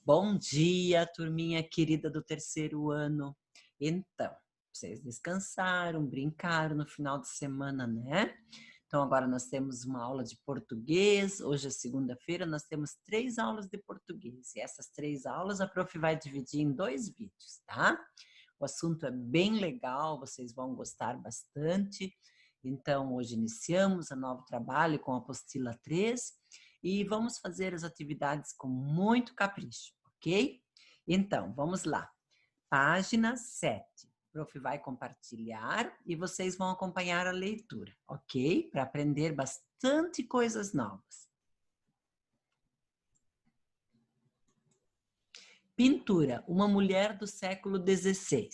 Bom dia, turminha querida do terceiro ano. Então, vocês descansaram, brincaram no final de semana, né? Então, agora nós temos uma aula de português. Hoje é segunda-feira, nós temos 3 aulas de português. E essas 3 aulas a prof vai dividir em 2 vídeos, tá? O assunto é bem legal, vocês vão gostar bastante. Então, hoje iniciamos um novo trabalho com a apostila 3 e vamos fazer as atividades com muito capricho, ok? Então, vamos lá. Página 7. O prof vai compartilhar e vocês vão acompanhar a leitura, ok? Para aprender bastante coisas novas. Pintura, uma mulher do século XVI.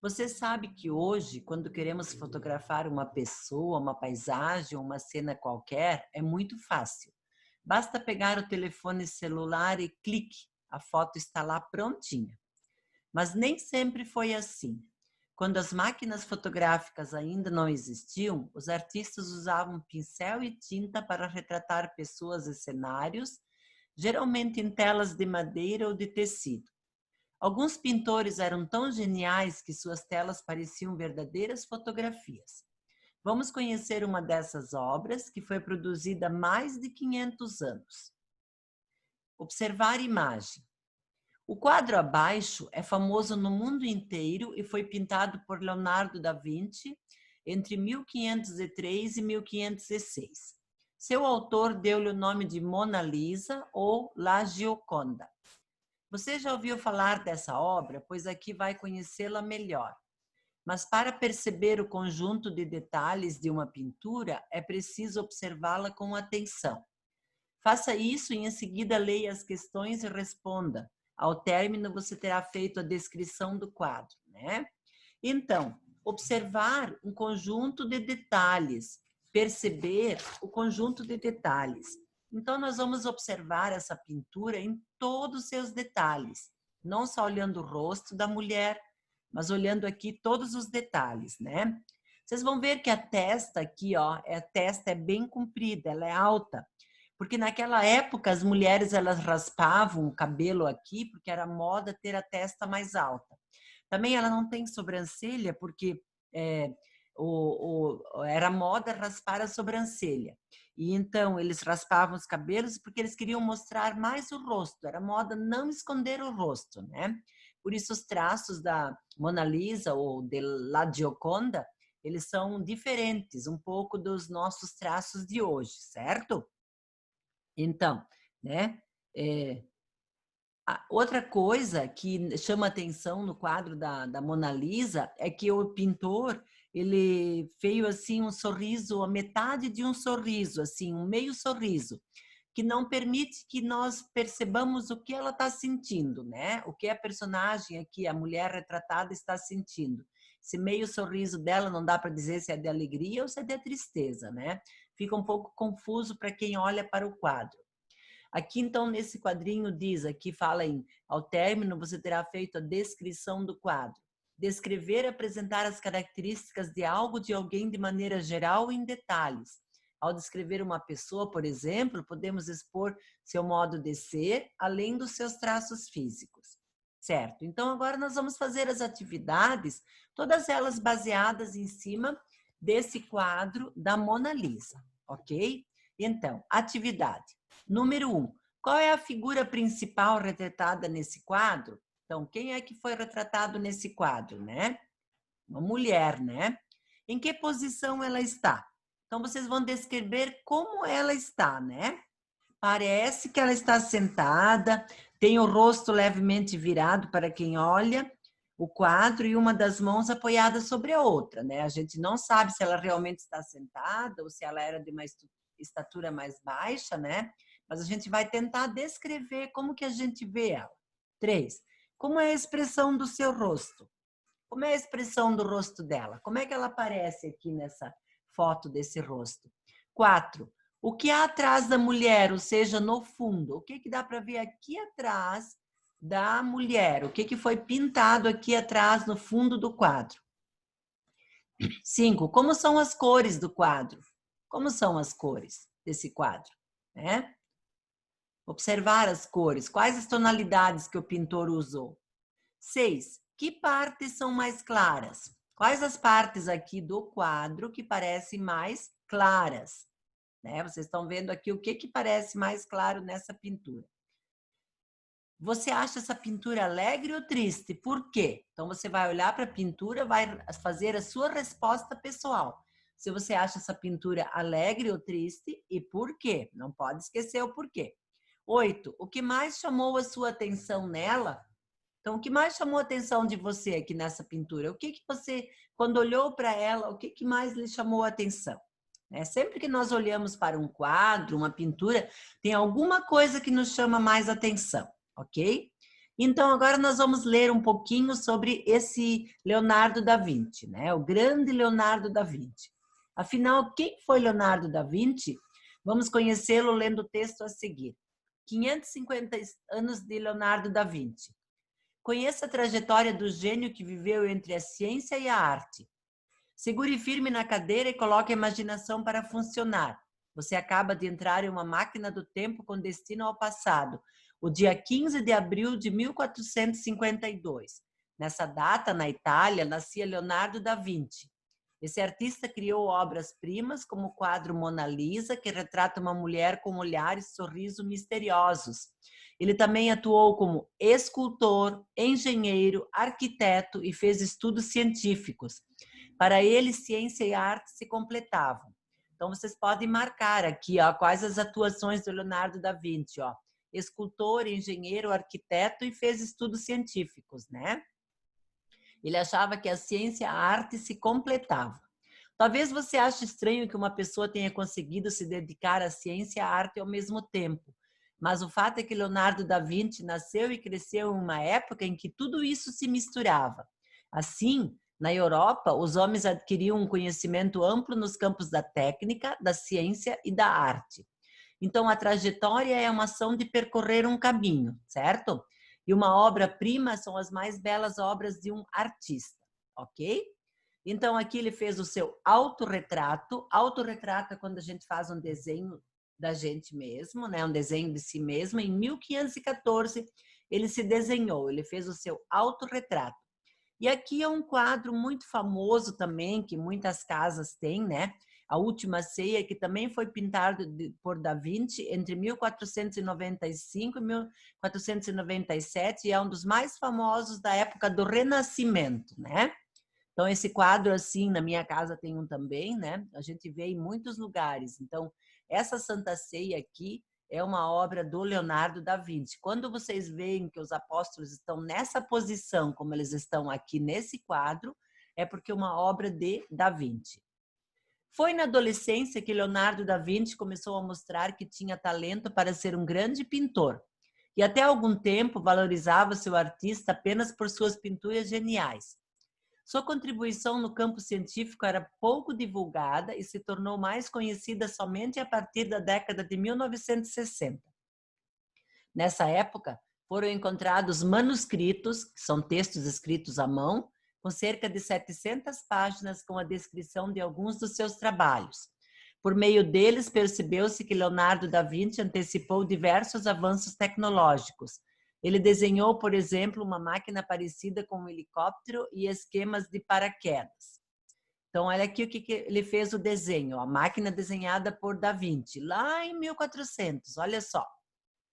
Você sabe que hoje, quando queremos fotografar uma pessoa, uma paisagem, uma cena qualquer, é muito fácil. Basta pegar o telefone celular e clique, a foto está lá prontinha. Mas nem sempre foi assim. Quando as máquinas fotográficas ainda não existiam, os artistas usavam pincel e tinta para retratar pessoas e cenários, geralmente em telas de madeira ou de tecido. Alguns pintores eram tão geniais que suas telas pareciam verdadeiras fotografias. Vamos conhecer uma dessas obras que foi produzida há mais de 500 anos. Observar imagem. O quadro abaixo é famoso no mundo inteiro e foi pintado por Leonardo da Vinci entre 1503 e 1506. Seu autor deu-lhe o nome de Mona Lisa ou La Gioconda. Você já ouviu falar dessa obra? Pois aqui vai conhecê-la melhor. Mas para perceber o conjunto de detalhes de uma pintura, é preciso observá-la com atenção. Faça isso e em seguida leia as questões e responda. Ao término, você terá feito a descrição do quadro, né? Então, observar um conjunto de detalhes, perceber o conjunto de detalhes. Então, nós vamos observar essa pintura em todos os seus detalhes, não só olhando o rosto da mulher, mas olhando aqui todos os detalhes, né? Vocês vão ver que a testa aqui, ó, a testa é bem comprida, ela é alta, porque naquela época as mulheres elas raspavam o cabelo aqui, porque era moda ter a testa mais alta. Também ela não tem sobrancelha, porque era moda raspar a sobrancelha. E então eles raspavam os cabelos porque eles queriam mostrar mais o rosto. Era moda não esconder o rosto, né? Por isso os traços da Mona Lisa ou de La Gioconda, eles são diferentes um pouco dos nossos traços de hoje, certo? Então, né? Outra coisa que chama atenção no quadro da Mona Lisa é que o pintor, ele fez assim um sorriso, a metade de um sorriso, assim, um meio sorriso, que não permite que nós percebamos o que ela está sentindo, né? O que a personagem aqui, a mulher retratada, está sentindo. Esse meio sorriso dela não dá para dizer se é de alegria ou se é de tristeza, né? Fica um pouco confuso para quem olha para o quadro. Aqui, então, nesse quadrinho diz, aqui fala em, ao término, você terá feito a descrição do quadro. Descrever e apresentar as características de algo, de alguém de maneira geral e em detalhes. Ao descrever uma pessoa, por exemplo, podemos expor seu modo de ser, além dos seus traços físicos. Certo? Então, agora nós vamos fazer as atividades, todas elas baseadas em cima desse quadro da Mona Lisa, ok? Então, atividade. Número 1. Qual é a figura principal retratada nesse quadro? Então, quem é que foi retratado nesse quadro, né? Uma mulher, né? Em que posição ela está? Então, vocês vão descrever como ela está, né? Parece que ela está sentada, tem o rosto levemente virado para quem olha o quadro e uma das mãos apoiada sobre a outra, né? A gente não sabe se ela realmente está sentada ou se ela era de uma estatura mais baixa, né? Mas a gente vai tentar descrever como que a gente vê ela. 3. Como é a expressão do seu rosto? Como é a expressão do rosto dela? Como é que ela aparece aqui nessa foto desse rosto? 4. O que há atrás da mulher, ou seja, no fundo? O que que dá para ver aqui atrás da mulher? O que que foi pintado aqui atrás no fundo do quadro? 5. Como são as cores do quadro? Como são as cores desse quadro? Né? Observar as cores. Quais as tonalidades que o pintor usou? 6. Que partes são mais claras? Quais as partes aqui do quadro que parecem mais claras? Né? Vocês estão vendo aqui o que parece mais claro nessa pintura. Você acha essa pintura alegre ou triste? Por quê? Então, você vai olhar para a pintura, vai fazer a sua resposta pessoal. Se você acha essa pintura alegre ou triste e por quê? Não pode esquecer o porquê. 8. O que mais chamou a sua atenção nela? Então, o que mais chamou a atenção de você aqui nessa pintura? O que você, quando olhou para ela, o que mais lhe chamou a atenção? Sempre que nós olhamos para um quadro, uma pintura, tem alguma coisa que nos chama mais atenção, ok? Então, agora nós vamos ler um pouquinho sobre esse Leonardo da Vinci, né? O grande Leonardo da Vinci. Afinal, quem foi Leonardo da Vinci? Vamos conhecê-lo lendo o texto a seguir. 550 anos de Leonardo da Vinci. Conheça a trajetória do gênio que viveu entre a ciência e a arte. Segure firme na cadeira e coloque a imaginação para funcionar. Você acaba de entrar em uma máquina do tempo com destino ao passado, o dia 15 de abril de 1452. Nessa data, na Itália, nascia Leonardo da Vinci. Esse artista criou obras-primas como o quadro Mona Lisa, que retrata uma mulher com olhar e sorriso misteriosos. Ele também atuou como escultor, engenheiro, arquiteto e fez estudos científicos. Para ele, ciência e arte se completavam. Então, vocês podem marcar aqui quais as atuações do Leonardo da Vinci. Escultor, engenheiro, arquiteto e fez estudos científicos, né? Ele achava que a ciência e a arte se completavam. Talvez você ache estranho que uma pessoa tenha conseguido se dedicar à ciência e à arte ao mesmo tempo. Mas o fato é que Leonardo da Vinci nasceu e cresceu em uma época em que tudo isso se misturava. Assim, na Europa, os homens adquiriam um conhecimento amplo nos campos da técnica, da ciência e da arte. Então, a trajetória é uma ação de percorrer um caminho, certo? E uma obra-prima são as mais belas obras de um artista, ok? Então, aqui ele fez o seu autorretrato. Autorretrato é quando a gente faz um desenho da gente mesmo, né? Um desenho de si mesmo. Em 1514, ele se desenhou, ele fez o seu autorretrato. E aqui é um quadro muito famoso também, que muitas casas têm, né? A Última Ceia, que também foi pintado por Da Vinci entre 1495 e 1497, e é um dos mais famosos da época do Renascimento, né? Então, esse quadro, assim, na minha casa tem um também, né? A gente vê em muitos lugares. Então, essa Santa Ceia aqui é uma obra do Leonardo da Vinci. Quando vocês veem que os apóstolos estão nessa posição, como eles estão aqui nesse quadro, é porque é uma obra de Da Vinci. Foi na adolescência que Leonardo da Vinci começou a mostrar que tinha talento para ser um grande pintor. E até algum tempo valorizava seu artista apenas por suas pinturas geniais. Sua contribuição no campo científico era pouco divulgada e se tornou mais conhecida somente a partir da década de 1960. Nessa época, foram encontrados manuscritos, que são textos escritos à mão, com cerca de 700 páginas com a descrição de alguns dos seus trabalhos. Por meio deles, percebeu-se que Leonardo da Vinci antecipou diversos avanços tecnológicos. Ele desenhou, por exemplo, uma máquina parecida com um helicóptero e esquemas de paraquedas. Então, olha aqui o que ele fez o desenho, a máquina desenhada por Da Vinci, lá em 1400, olha só.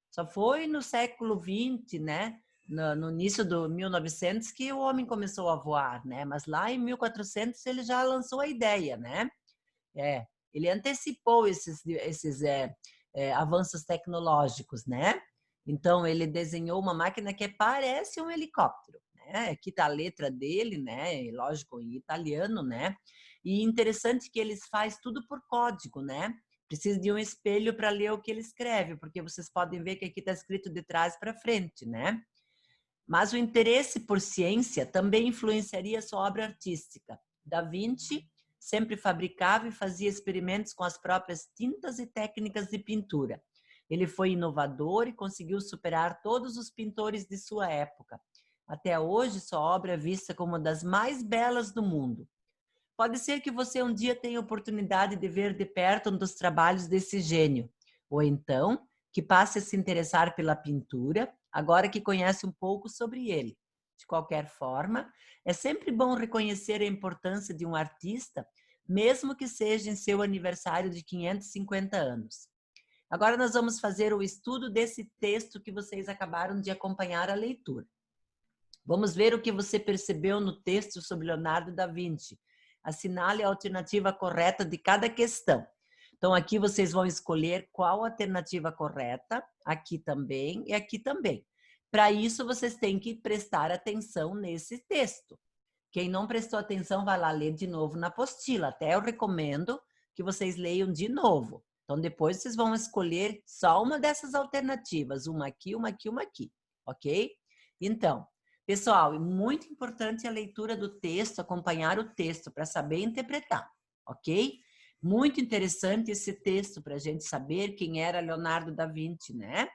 Só foi no século XX, né? No início do 1900 que o homem começou a voar, né? Mas lá em 1400 ele já lançou a ideia, né? Ele antecipou esses avanços tecnológicos, né? Então ele desenhou uma máquina que parece um helicóptero, né? Aqui está a letra dele, né? Lógico, em italiano, né? E interessante que eles faz tudo por código, né? Precisa de um espelho para ler o que ele escreve, porque vocês podem ver que aqui está escrito de trás para frente, né? Mas o interesse por ciência também influenciaria sua obra artística. Da Vinci sempre fabricava e fazia experimentos com as próprias tintas e técnicas de pintura. Ele foi inovador e conseguiu superar todos os pintores de sua época. Até hoje, sua obra é vista como uma das mais belas do mundo. Pode ser que você um dia tenha a oportunidade de ver de perto um dos trabalhos desse gênio, ou então que passe a se interessar pela pintura, agora que conhece um pouco sobre ele. De qualquer forma, é sempre bom reconhecer a importância de um artista, mesmo que seja em seu aniversário de 550 anos. Agora nós vamos fazer o estudo desse texto que vocês acabaram de acompanhar a leitura. Vamos ver o que você percebeu no texto sobre Leonardo da Vinci. Assinale a alternativa correta de cada questão. Então, aqui vocês vão escolher qual a alternativa correta, aqui também e aqui também. Para isso, vocês têm que prestar atenção nesse texto. Quem não prestou atenção, vai lá ler de novo na apostila. Até eu recomendo que vocês leiam de novo. Então, depois vocês vão escolher só uma dessas alternativas. Uma aqui, uma aqui, uma aqui. Ok? Então, pessoal, é muito importante a leitura do texto, acompanhar o texto para saber interpretar. Ok? Muito interessante esse texto para a gente saber quem era Leonardo da Vinci, né?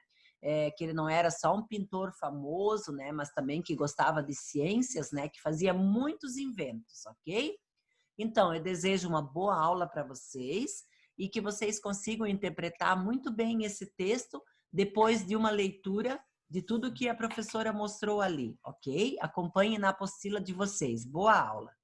Que ele não era só um pintor famoso, né? Mas também que gostava de ciências, né? Que fazia muitos inventos, ok? Então, eu desejo uma boa aula para vocês e que vocês consigam interpretar muito bem esse texto depois de uma leitura de tudo que a professora mostrou ali, ok? Acompanhe na apostila de vocês. Boa aula!